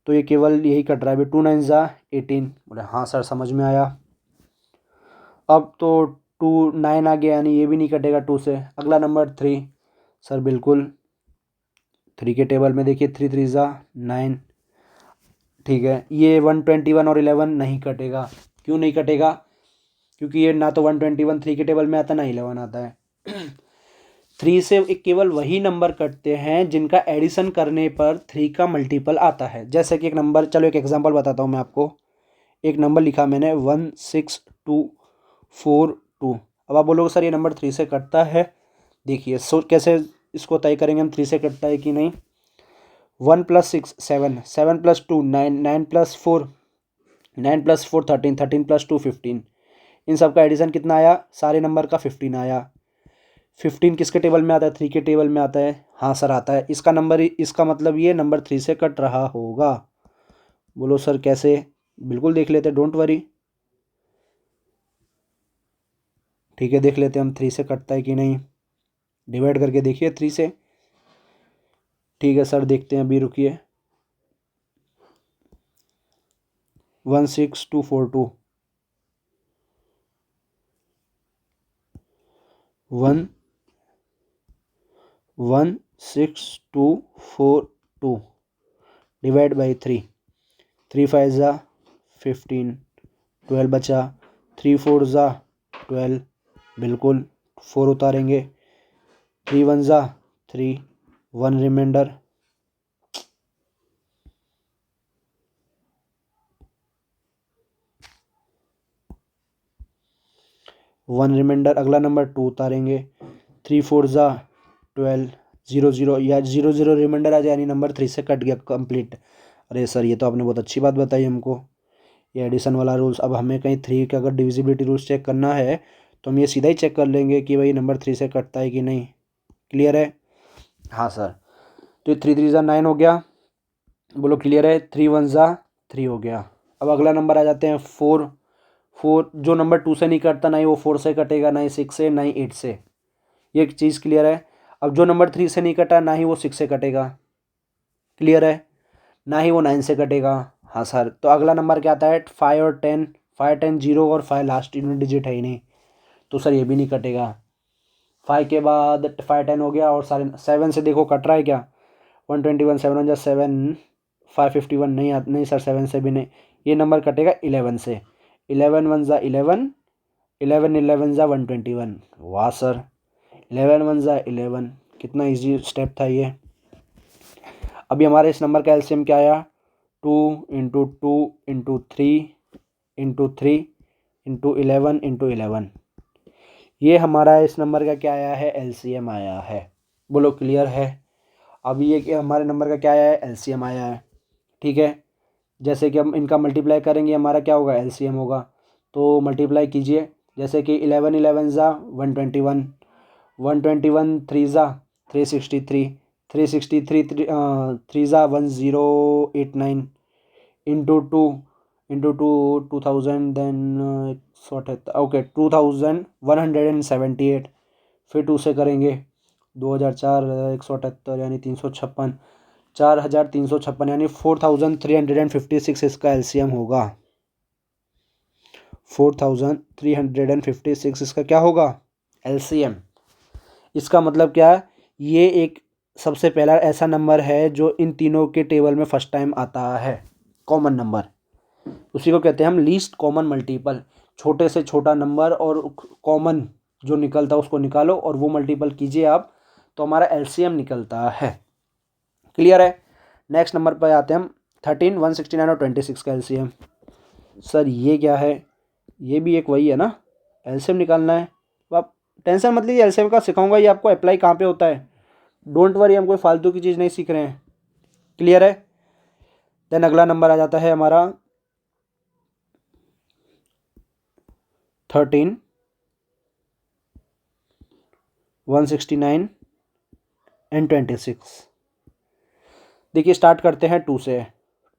तो ये केवल यही कट रहा है अभी। 2 9 जा 18। बोले हाँ सर समझ में आया। अब तो 2 9 आ गया, यानी ये भी नहीं कटेगा 2 से। अगला नंबर 3। सर बिल्कुल, 3 के टेबल में देखिए 3 3 जा 9। ठीक है, ये 121 और 11 नहीं कटेगा। क्यों नहीं कटेगा? क्योंकि ये ना तो 121 3 के टेबल में आता है, ना 11 आता है। 3 से एक केवल वही नंबर कटते हैं जिनका एडिशन करने पर 3 का मल्टीपल आता है। जैसे कि एक नंबर, चलो एक एग्जांपल बताता हूँ मैं आपको। एक नंबर लिखा मैंने 16242। अब आप बोलोगे सर ये नंबर 3 से कटता है। देखिए कैसे इसको तय करेंगे हम, 3 से कटता है कि नहीं। 1 + 6 7, 7 + 2 9, 9 + 4 9 + 4 13, 13 + 2 15। इन सब का एडिशन कितना आया? सारे नंबर का 15 आया। 15 किसके टेबल में आता है? 3 के टेबल में आता है। हाँ सर आता है। इसका नंबर, इसका मतलब ये नंबर 3 से कट रहा होगा। बोलो सर कैसे? बिल्कुल देख लेते, डोंट वरी। ठीक है, देख लेते हम 3 से कटता है कि नहीं। डिवाइड करके देखिए 3 से। ठीक है सर देखते हैं, अभी रुकिए। 16242, 16242 डिवाइड बाई 3। 3 5 जा 15, 12 बचा। 3 4 जा 12, बिल्कुल 4 उतारेंगे। 3 1 जा 3, 1 रिमाइंडर। अगला नंबर 2 उतारेंगे। 3 4 जा 12, 0 0 या 0 0 रिमाइंडर आ जाए, यानी नंबर 3 से कट गया कंप्लीट। अरे सर ये तो आपने बहुत अच्छी बात बताई हमको, ये एडिशन वाला रूल्स। अब हमें कहीं 3 का अगर डिविजिबिलिटी रूल्स चेक करना है तो हम ये सीधा ही चेक कर लेंगे कि भाई नंबर 3 से कटता है कि नहीं। क्लियर है? हाँ सर। तो 3 3 जा 9 हो गया। बोलो क्लियर है? 3 1 जा 3 हो गया। अब अगला नंबर आ जाते हैं 4। 4 जो नंबर 2 से नहीं कटता, ना ही वो 4 से कटेगा, ना ही 6 से, ना ही 8 से। ये एक चीज़ क्लियर है। अब जो नंबर 3 से नहीं कटा, ना ही वो 6 से कटेगा। क्लियर है? ना ही वो 9 से कटेगा। हाँ सर। तो अगला नंबर क्या आता है? 5 और 10। 5 10 0 और 5 लास्ट यूनिट डिजिट है ही नहीं, तो सर ये भी नहीं कटेगा। 5 के बाद 5 10 हो गया, और सारे 7 से देखो कट रहा है क्या? 121 7 1 जा 7, 551 नहीं नहीं सर 7 से भी नहीं। ये नंबर कटेगा 11 से। 11 1 जा 11, 11 11 जा 121। वाह सर, 11 1 जा 11, कितना इजी स्टेप था ये। अभी हमारे इस नंबर का एलसीएम क्या आया? 2 into 2 into 3 into 3 into 11 into 11। ये हमारा इस नंबर का क्या आया है? एलसीएम आया है। बोलो क्लियर है? अभी ये कि हमारे नंबर का क्या आया है? एलसीएम आया है। ठीक है, जैसे कि हम इनका मल्टीप्लाई करेंगे, हमारा क्या होगा? एलसीएम होगा। तो मल्टीप्लाई कीजिए, जैसे कि 11 11 जा 121, 121 3 जा 363, 363 3 जा 1089 इंटू टू 2000, देन 178, ओके 2178। फिर 2 से करेंगे 2004, 178 यानी 356। 4356 यानी 4356 इसका एलसीएम होगा। 4356 इसका क्या होगा? एलसीएम। इसका मतलब क्या है? ये एक सबसे पहला ऐसा नंबर है जो इन तीनों के टेबल में फर्स्ट टाइम आता है, कॉमन नंबर। उसी को कहते हैं हम लीस्ट कॉमन मल्टीपल। छोटे से छोटा नंबर और कॉमन जो निकलता है उसको निकालो और वो मल्टीपल कीजिए आप, तो हमारा एलसीएम निकलता है। क्लियर है? नेक्स्ट नंबर पर आते हैं हम। 13, 169 और 26 का एलसीएम। सर ये क्या है? ये भी एक वही है ना, एलसीएम निकालना है। तो आप टेंशन मत लीजिए, एलसीएम का सिखाऊंगा, ये आपको अप्लाई कहाँ पे होता है। डोंट वरी, हम कोई फालतू की चीज़ नहीं सीख रहे हैं। क्लियर है? देन अगला नंबर आ जाता है हमारा 13, 169 एंड 26। देखिए स्टार्ट करते हैं 2 से।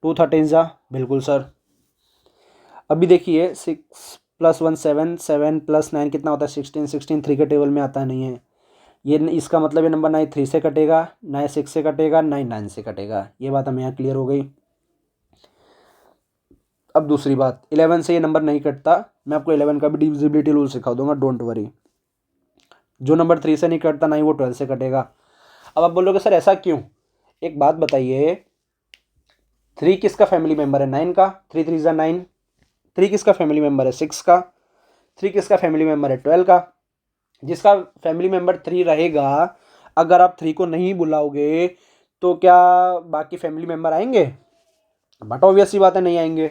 2 13 जा, बिल्कुल सर। अभी देखिए 6 + 1 7, 7 + 9 कितना होता है? 16। 16 3 के टेबल में आता नहीं है। ये इसका मतलब ये नंबर ना ही 3 से कटेगा, ना ही 6 से कटेगा, ना ही 9 से कटेगा। ये बात हमें यहाँ क्लियर हो गई। अब दूसरी बात, 11 से ये नंबर नहीं कटता। मैं आपको 11 का भी डिविजिबिलिटी रूल सिखा दूंगा, डोंट वरी। जो नंबर 3 से नहीं कटता ना ही वो 12 से कटेगा। अब आप बोलोगे सर ऐसा क्यों? एक बात बताइए, 3 किसका फैमिली मेंबर है? 9 का। 3 3 9। 3 किसका फैमिली मेंबर है? 6 का। 3 किसका फैमिली मेंबर है? 12 का। जिसका फैमिली मेंबर 3 रहेगा, अगर आप 3 को नहीं बुलाओगे तो क्या बाकी फैमिली मेंबर आएंगे? बट ऑब्वियस सी बात है, नहीं आएंगे।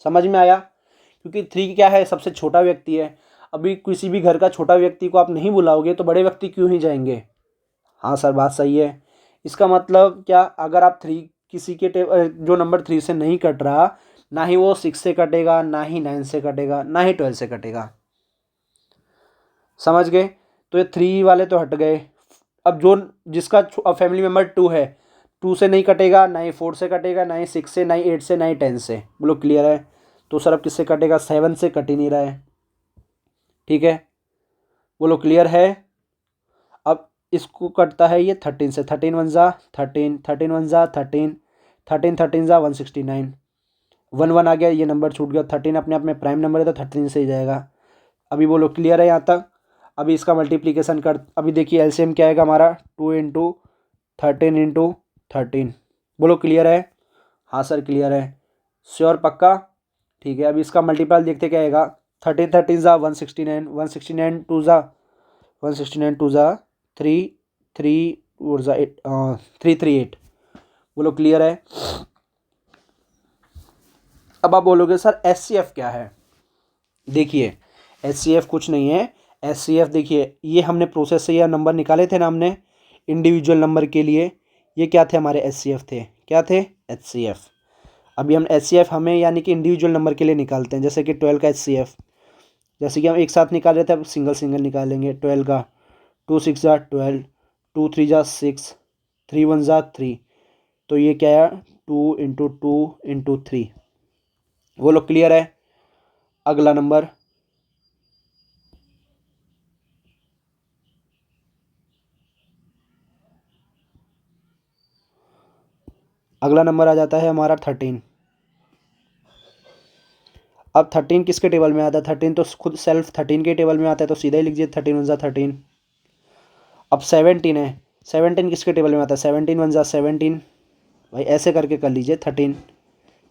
समझ में आया? क्योंकि 3 क्या है? सबसे छोटा व्यक्ति है। अभी किसी भी घर का छोटा व्यक्ति को आप नहीं बुलाओगे तो बड़े व्यक्ति क्यों ही जाएंगे? हाँ सर, बात सही है। इसका मतलब क्या, अगर आप 3 किसी के जो नंबर 3 से नहीं कट रहा, ना ही वो 6 से कटेगा, ना ही 9 से कटेगा, ना ही 12 से कटेगा। समझ गए? तो ये 3 वाले तो हट गए। अब जो जिसका फैमिली मेंबर 2 है, 2 से नहीं कटेगा, ना ही 4 से कटेगा, ना ही 6 से, ना ही 8 से, ना ही 10 से। बोलो क्लियर है? तो सर अब किससे कटेगा? 7 से कट ही नहीं रहा है। ठीक है, बोलो क्लियर है? अब इसको कटता है ये 13 से। 13 1 जा 13, 13 1 जा 13, 13 13 जा 169। 1 1 आ गया, ये नंबर छूट गया। 13 अपने आप में प्राइम नंबर है तो 13 से ही जाएगा। अभी बोलो क्लियर है यहाँ तक? अभी इसका मल्टीप्लिकेशन कर, अभी देखिए एलसीएम क्या आएगा हमारा? 2 × 13 × 13। बोलो क्लियर है? हाँ सर क्लियर है। श्योर, पक्का? ठीक है, अभी इसका मल्टीपल देखते क्या आएगा? 13 13 जा 169, 169 2 जा 169 2 जा 3 3 और जा 8 338। बोलो क्लियर है? अब आप बोलोगे सर एचसीएफ क्या है? देखिए एचसीएफ कुछ नहीं है। एचसीएफ देखिए, ये हमने प्रोसेस से यह नंबर निकाले थे ना हमने इंडिविजुअल नंबर के लिए। ये क्या थे? हमारे एचसीएफ थे। क्या थे? एचसीएफ। अभी हम एचसीएफ हमें यानी कि इंडिविजुअल नंबर के लिए निकालते हैं। जैसे कि 12 का एचसीएफ, जैसे कि हम एक साथ निकाल रहे थे, अब सिंगल सिंगल निकालेंगे। 12 का 2 6 जा 12, 2 3 जा 6, 3 1 जा 3। तो ये क्या है? 2 × 2 × 3। वो लोग क्लियर है? अगला नंबर, अगला नंबर आ जाता है हमारा 13। अब 13 किसके टेबल में आता है? 13 तो खुद सेल्फ 13 के टेबल में आता है, तो सीधा ही लिख दीजिए 13 1 जा 13। अब 17 है, 17 किसके टेबल में आता है? 17 1 जा 17। भाई ऐसे करके कर लीजिए। 13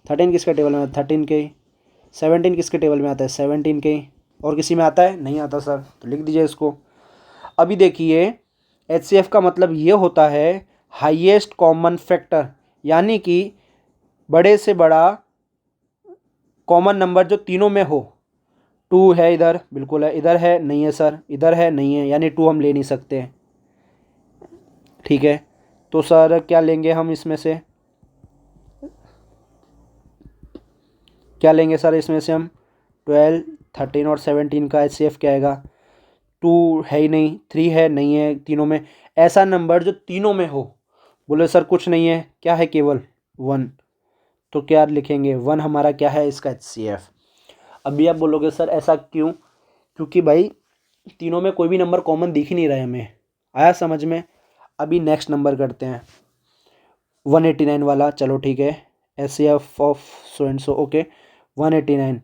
13 किसके टेबल में आता है? 13 के। 17 किसके टेबल में आता है? 17 के। और किसी में आता है? नहीं आता सर, तो लिख दीजिए इसको। अभी देखिए एचसीएफ का मतलब ये होता है हाईएस्ट कॉमन फैक्टर, यानी कि बड़े से बड़ा कॉमन नंबर जो तीनों में हो। 2 है इधर, बिल्कुल है। इधर है, नहीं है सर। इधर है, नहीं है, यानी 2 हम ले नहीं सकते। ठीक है, तो सर क्या लेंगे हम इसमें से? क्या लेंगे सर इसमें से हम? 12 13 और 17 का एचसीएफ क्या आएगा? 2 है ही नहीं, 3 है, नहीं है तीनों में। ऐसा नंबर जो तीनों में हो। बोले सर कुछ नहीं है, क्या है? केवल 1। तो क्या लिखेंगे? 1 हमारा क्या है इसका एचसीएफ। अभी आप बोलोगे सर ऐसा क्यों? क्योंकि भाई तीनों में कोई भी नंबर कॉमन दिख ही नहीं रहा है हमें। आया समझ में? अभी नेक्स्ट नंबर करते हैं। 189 वाला, चलो ठीक है, SCF of so and so, okay 189,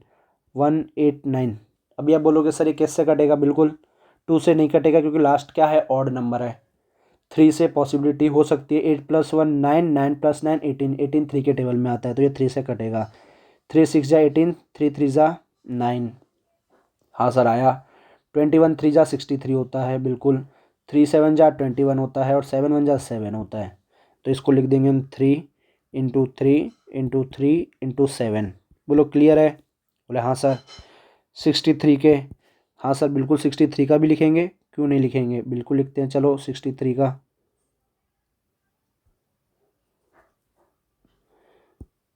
189। अभी आप बोलोगे सर ये कैसे कटेगा, बिल्कुल 2 से नहीं कटेगा क्योंकि लास्ट क्या है, ऑड नंबर है। 3 से पॉसिबिलिटी हो सकती है, 8 + 1 9, 9 + 9 18, 18 3 के टेबल में आता है तो ये 3 से कटेगा। 3 6 जा 18, 3 3 जा 9, हाँ सर आया। 21 3 जा 63 होता है, बिल्कुल। 3 7 जा 21 होता है और 7 1 जा 7 होता है, तो इसको लिख देंगे हम 3 × 3 × 3 × 7। बोलो क्लियर है, बोले हाँ सर। 63 के, हाँ सर बिल्कुल 63 का भी लिखेंगे, क्यों नहीं लिखेंगे, बिल्कुल लिखते हैं, चलो 63 का।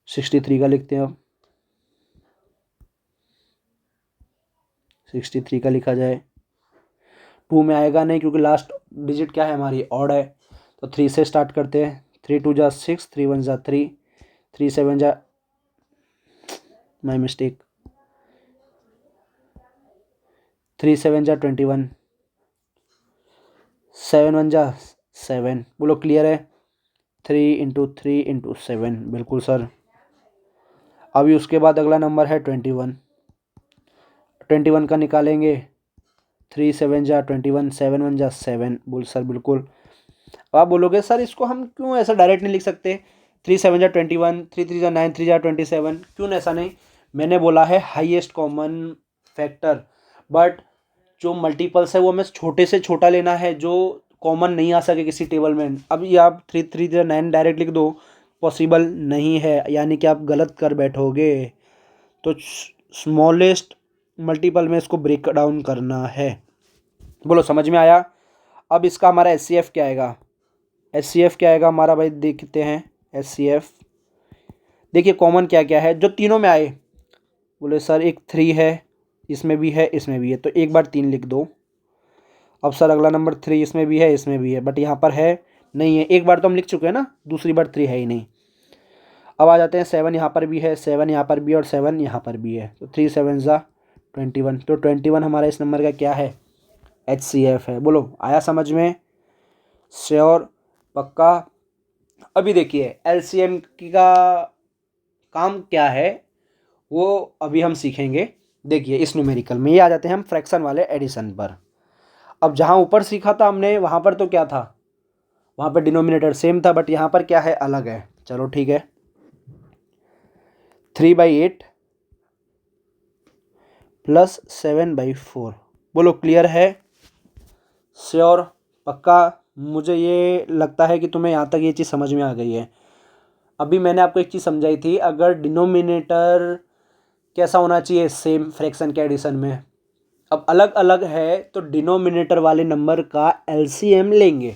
63 का लिखते हैं अब, 63 का लिखा जाए। 2 में आएगा नहीं क्योंकि लास्ट डिजिट क्या है हमारी, ऑड है, तो 3 से स्टार्ट करते हैं। 3 2 जा 6, 3 1 जा 3, 3 7 जा, माई मिस्टेक, 3 7 जा 21, 7 1 जा 7। बोलो क्लियर है, 3 × 3 × 7, बिल्कुल सर। अभी उसके बाद अगला नंबर है 21, 21 का निकालेंगे। 3 7 जा 21, 7 1 जा 7, बोल सर बिल्कुल। अब आप बोलोगे सर इसको हम क्यों ऐसा डायरेक्ट नहीं लिख सकते, 3 7 जा 21, 3 3 जा 9, 3 जा 27, क्यों ऐसा नहीं। मैंने बोला है हाईएस्ट कॉमन फैक्टर, बट जो मल्टीपल्स है वो हमें छोटे से छोटा लेना है जो कॉमन नहीं आ सके किसी टेबल में। अब ये आप 3 3 जा 9 डायरेक्ट लिख दो, पॉसिबल नहीं है, यानी कि आप गलत कर बैठोगे। तो स्मॉलेस्ट मल्टीपल में इसको ब्रेक डाउन करना है। बोलो समझ में आया। अब इसका हमारा SCF क्या आएगा, SCF क्या आएगा हमारा भाई, देखते हैं SCF। देखिए कॉमन क्या क्या है जो तीनों में आए, बोले सर एक 3 है, इसमें भी है इसमें भी है, तो एक बार 3 लिख दो। अब सर अगला नंबर 3 इसमें भी है इसमें भी है, बट यहाँ पर है नहीं है, एक बार तो हम लिख चुके हैं ना, दूसरी बार 3 है ही नहीं। अब आ जाते हैं 7, यहाँ पर भी है, 7 यहाँ पर भी है और 7 यहाँ पर भी है, तो 3 7 जा 21, तो 21 हमारा इस नंबर का क्या है, HCF है। बोलो आया समझ में, श्योर, पक्का। अभी देखिए LCM का काम क्या है वो अभी हम सीखेंगे। देखिए इस न्यूमेरिकल में ये आ जाते हैं हम फ्रैक्शन वाले एडिशन पर। अब जहाँ ऊपर सीखा था हमने वहाँ पर तो क्या था, वहाँ पर डिनोमिनेटर सेम था, बट यहाँ पर क्या है, अलग है। चलो ठीक है, 3/8 + 7/4। बोलो क्लियर है, श्योर, पक्का। मुझे ये लगता है कि तुम्हें यहाँ तक ये चीज़ समझ में आ गई है। अभी मैंने आपको एक चीज़ समझाई थी, अगर डिनोमिनेटर कैसा होना चाहिए, सेम फ्रैक्शन के एडिशन में। अब अलग अलग है तो डिनोमिनेटर वाले नंबर का LCM लेंगे।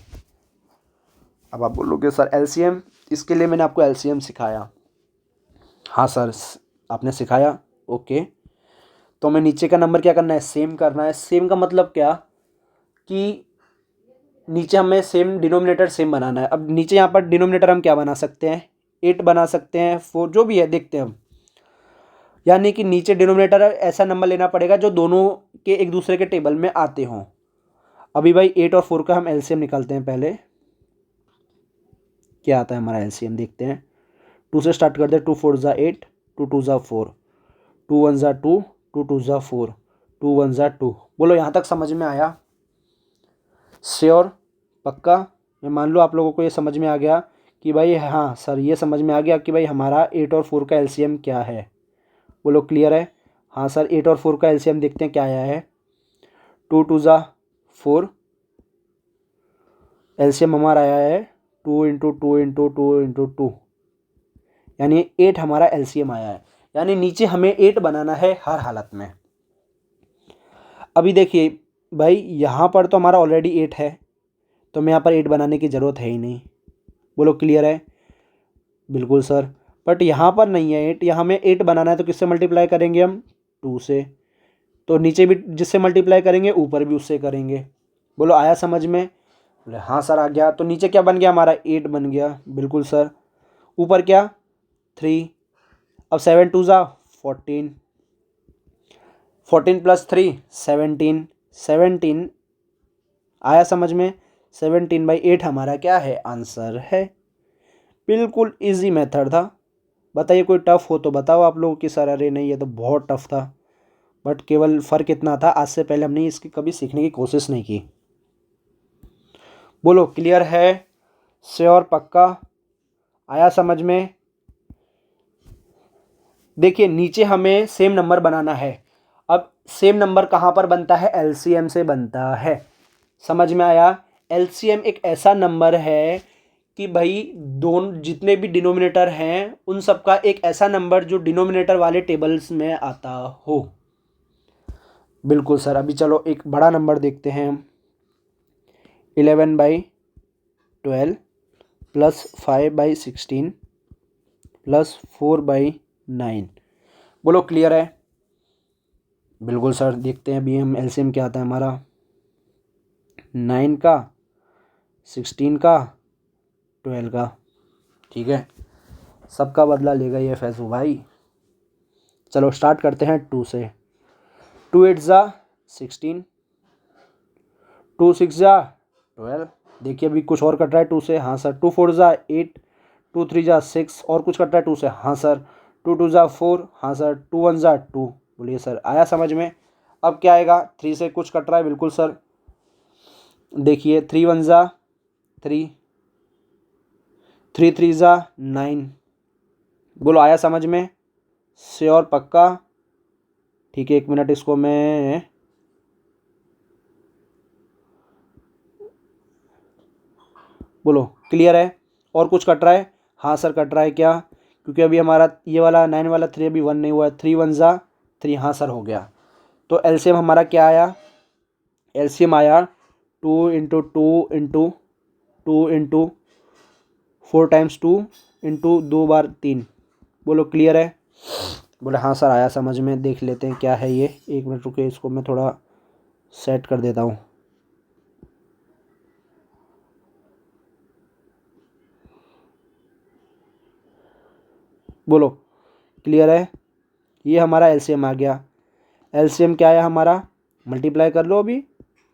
अब आप बोलोगे सर LCM, इसके लिए मैंने आपको LCM सिखाया। हाँ सर आपने सिखाया, ओके। तो हमें नीचे का नंबर क्या करना है, सेम करना है। सेम का मतलब क्या कि नीचे हमें सेम डिनोमिनेटर सेम बनाना है। अब नीचे यहाँ पर डिनोमिनेटर हम क्या बना सकते हैं, 8 बना सकते हैं, 4, जो भी है देखते हैं हम। यानी कि नीचे डिनोमिनेटर ऐसा नंबर लेना पड़ेगा जो दोनों के एक दूसरे के टेबल में आते हों। अभी भाई 8 और 4 का हम LCM निकालते हैं पहले। क्या आता है हमारा LCM देखते हैं। 2 से स्टार्ट करते हैं, 2 4 जा 8, 2 2 जा 4, 2 1 जा 2, 2 2 जा 4, 2 1 जा 2। बोलो यहाँ तक समझ में आया, श्योर, पक्का। मैं मान लो आप लोगों को ये समझ में आ गया कि भाई हाँ सर ये समझ में आ गया कि भाई हमारा 8 और 4 का LCM क्या है। बोलो क्लियर है, हाँ सर 8 और 4 का LCM देखते हैं क्या आया है। 2 2 जा 4, LCM हमारा आया है 2 × 2 × 2 × 2, यानी 8 हमारा LCM आया है। यानी नीचे हमें 8 बनाना है हर हालत में। अभी देखिए भाई यहाँ पर तो हमारा ऑलरेडी 8 है, तो मैं यहाँ पर 8 बनाने की ज़रूरत है ही नहीं। बोलो क्लियर है, बिल्कुल सर। बट यहाँ पर नहीं है 8, यहाँ हमें 8 बनाना है तो किससे मल्टीप्लाई करेंगे हम, 2 से। तो नीचे भी जिससे मल्टीप्लाई करेंगे ऊपर भी उससे करेंगे। बोलो आया समझ में, बोले हाँ सर आ गया। तो नीचे क्या बन गया हमारा, 8 बन गया, बिल्कुल सर। ऊपर क्या, 3। अब 7 2 जा 14, 14 + 3 17, 17 आया समझ में। 17/8 हमारा क्या है, आंसर है। बिल्कुल इजी मेथड था। बताइए कोई टफ़ हो तो बताओ आप लोगों की सर, अरे नहीं ये तो बहुत टफ़ था। बट केवल फ़र्क इतना था, आज से पहले हमने इसकी कभी सीखने की कोशिश नहीं की। बोलो क्लियर है, श्योर, पक्का, आया समझ में? देखिए नीचे हमें सेम नंबर बनाना है। अब सेम नंबर कहाँ पर बनता है? एलसीएम से बनता है। समझ में आया? एलसीएम एक ऐसा नंबर है कि भाई दोनों जितने भी डिनोमिनेटर हैं उन सब का एक ऐसा नंबर जो डिनोमिनेटर वाले टेबल्स में आता हो। बिल्कुल सर। अभी चलो एक बड़ा नंबर देखते हैं हम। 11/12 प्लस 5/16 प्लस 4/9। बोलो क्लियर है? बिल्कुल सर। देखते हैं अभी हम एलसीएम क्या आता है हमारा। 9 का, 16 का, 12 का। ठीक है, सबका बदला लेगा ये फैसू भाई। चलो स्टार्ट करते हैं 2 से। 2 8 जा 16, 2 6 जा 12। देखिए अभी कुछ और कट रहा है 2 से। हाँ सर। 2 4 जा 8, 2 3 जा 6, और कुछ कट रहा है 2 से। हाँ सर। 2 2 जा 4। हाँ सर। 2 1 जा 2। बोलिए सर, आया समझ में? अब क्या आएगा? 3 से कुछ कट रहा है। बिल्कुल सर। देखिए 3 1 जा 3, 3 3 जा 9। बोलो आया समझ में? श्योर, पक्का? ठीक है, 1 मिनट, इसको मैं बोलो क्लियर है? और कुछ कट रहा है? हाँ सर कट रहा है। क्या? क्योंकि अभी हमारा ये वाला 9 वाला 3 अभी 1 नहीं हुआ है। 3 1 जा 3। हाँ सर हो गया। तो एलसीएम हमारा क्या आया? एलसीएम आया 2 into 2 into 2 into 4 times 2 into 2 बार 3। बोलो क्लियर है? बोले हाँ सर आया समझ में। देख लेते हैं क्या है ये। 1 मिनट रुके, इसको मैं थोड़ा सेट कर देता हूँ। बोलो क्लियर है? ये हमारा एलसीएम आ गया। एलसीएम क्या आया हमारा? मल्टीप्लाई कर लो अभी,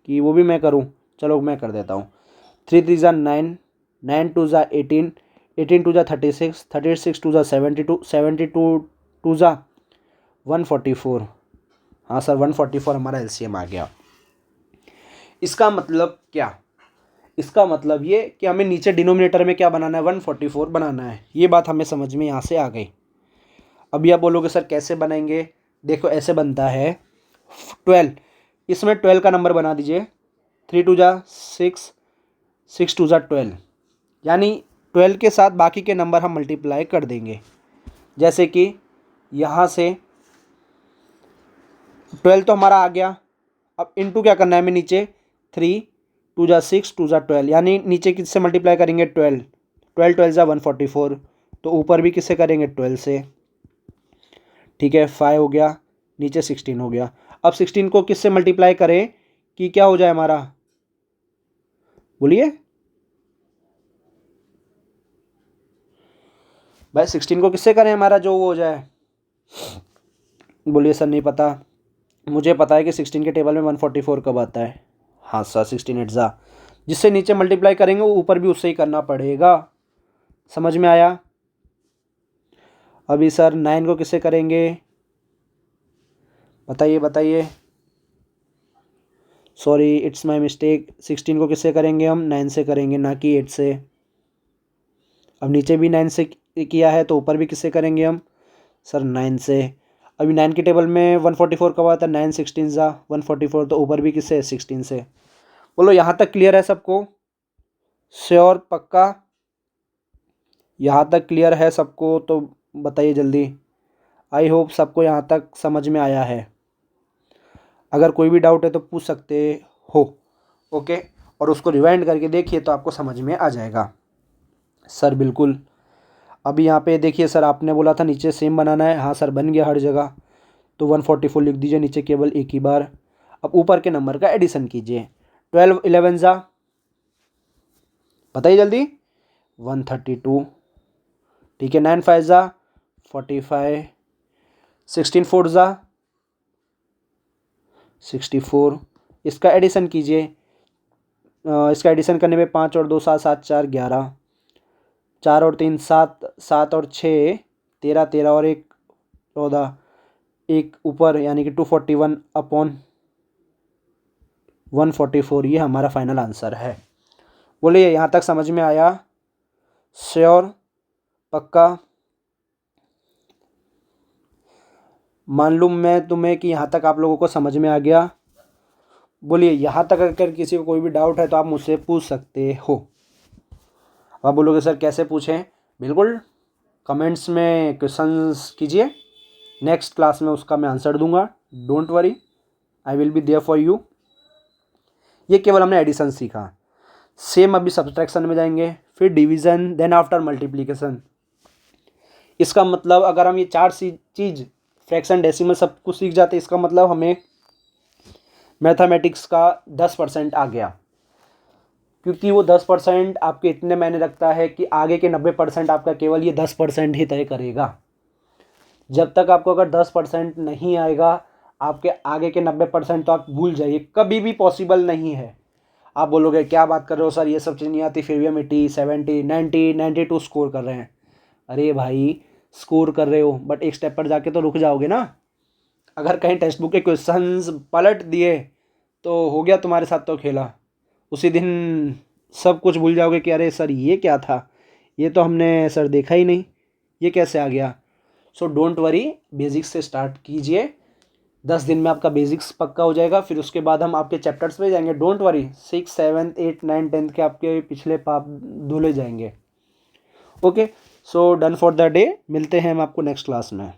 कि वो भी मैं करूँ? चलो मैं कर देता हूँ। 3 3 जा 9, 9 2 जा 18, 18 2 जा 36, 36 2 जा 72, 72 2 जा 144। हाँ सर 144 हमारा एलसीएम आ गया। इसका मतलब क्या? इसका मतलब ये कि हमें नीचे डिनोमिनेटर में क्या बनाना है? 144 बनाना है। ये बात हमें समझ में यहाँ से आ गई। अभी आप बोलोगे सर कैसे बनाएंगे? देखो ऐसे बनता है 12, इसमें 12 का नंबर बना दीजिए। 3 2 जा 6, 6 2 जा 12, यानी 12 के साथ बाकी के नंबर हम मल्टीप्लाई कर देंगे। जैसे कि यहाँ से 12 तो हमारा आ गया। अब इनटू क्या करना है हमें नीचे? 3 2 जा 6 2 जा 12, यानी नीचे किससे मल्टीप्लाई करेंगे? 12, 12 12 जा 144, तो ऊपर भी किससे करेंगे? 12 से। ठीक है, 5 हो गया, नीचे 16 हो गया। अब 16 को किससे मल्टीप्लाई करें कि क्या हो जाए हमारा? बोलिए भाई, 16 को किससे करें हमारा जो वो हो जाए? बोलिए सर नहीं पता। मुझे पता है कि 16 के टेबल में 144 कब आता है। हाँ सर 16 8 जा, जिससे नीचे मल्टीप्लाई करेंगे वो ऊपर भी उससे ही करना पड़ेगा। समझ में आया? अभी सर 9 को किससे करेंगे? बताइए बताइए। Sorry it's my mistake. 16 को किससे करेंगे हम? 9 से करेंगे, ना कि 8 से। अब नीचे भी 9 से किया है तो ऊपर भी किससे करेंगे हम? सर 9 से। अभी 9 के टेबल में 144 कब आता है? 9 16 जा 144, तो ऊपर भी किससे? 16 से। बोलो यहाँ तक क्लियर है सबको? श्योर, पक्का? यहाँ तक क्लियर है सबको तो बताइए जल्दी। आई होप सबको यहाँ तक समझ में आया है। अगर कोई भी डाउट है तो पूछ सकते हो। ओके, और उसको रिवाइंड करके देखिए तो आपको समझ में आ जाएगा। सर बिल्कुल। अभी यहाँ पे देखिए सर, आपने बोला था नीचे सेम बनाना है। हाँ सर बन गया हर जगह। तो 144 लिख दीजिए नीचे केवल एक ही बार। अब ऊपर के नंबर का एडिशन कीजिए। 12 11 जा, बताइए जल्दी, 132। ठीक है, 9 5 जा 45, 16 4 जा 64। इसका एडिशन कीजिए। इसका एडिशन करने में 5 और 2 7 7 4 11, 4 और 3 7, 7 और 6 13, 13 और 1 14, एक ऊपर यानी कि 241 अपॉन 144, ये हमारा फाइनल आंसर है। बोलिए यहाँ तक समझ में आया? श्योर? पक्का? मान लूँ मैं तुम्हें कि यहाँ तक आप लोगों को समझ में आ गया। बोलिए यहाँ तक अगर किसी को कोई भी डाउट है तो आप मुझसे पूछ सकते हो। आप बोलोगे सर कैसे पूछें? बिल्कुल कमेंट्स में क्वेश्चंस कीजिए, नेक्स्ट क्लास में उसका मैं आंसर दूंगा। Don't worry, I will be there for you. ये केवल हमने एडिशन सीखा। सेम अभी सब्सट्रैक्शन में जाएंगे, फिर डिवीज़न, देन आफ्टर मल्टीप्लिकेशन। इसका मतलब अगर हम ये 4 चीज़ फ्रैक्शन, डेसिमल सब कुछ सीख जाते, इसका मतलब हमें मैथमेटिक्स का 10% आ गया, क्योंकि वो 10% आपके इतने मायने रखता है कि आगे के 90% आपका केवल ये 10% ही तय करेगा। जब तक आपको अगर 10% नहीं आएगा, आपके आगे के 90% तो आप भूल जाइए, कभी भी पॉसिबल नहीं है। आप बोलोगे क्या बात कर रहे हो सर, ये सब चीज़ नहीं आती, फिर भी हम 80, 70, 90, 92 स्कोर कर रहे हैं। अरे भाई स्कोर कर रहे हो, बट एक स्टेप पर जाके तो रुक जाओगे ना। अगर कहीं टेक्स्ट बुक के क्वेश्चंस पलट दिए तो हो गया तुम्हारे साथ तो खेला। उसी दिन सब कुछ भूल जाओगे कि अरे सर ये क्या था, ये तो हमने सर देखा ही नहीं, ये कैसे आ गया। सो डोंट वरी, बेसिक्स से स्टार्ट कीजिए। 10 दिन में आपका बेसिक्स पक्का हो जाएगा, फिर उसके बाद हम आपके चैप्टर्स पे जाएंगे। डोंट वरी, 6, 7, 8, 9, 10 के आपके पिछले पाप धुले जाएंगे। Okay, so done for the day. मिलते हैं हम आपको नेक्स्ट क्लास में।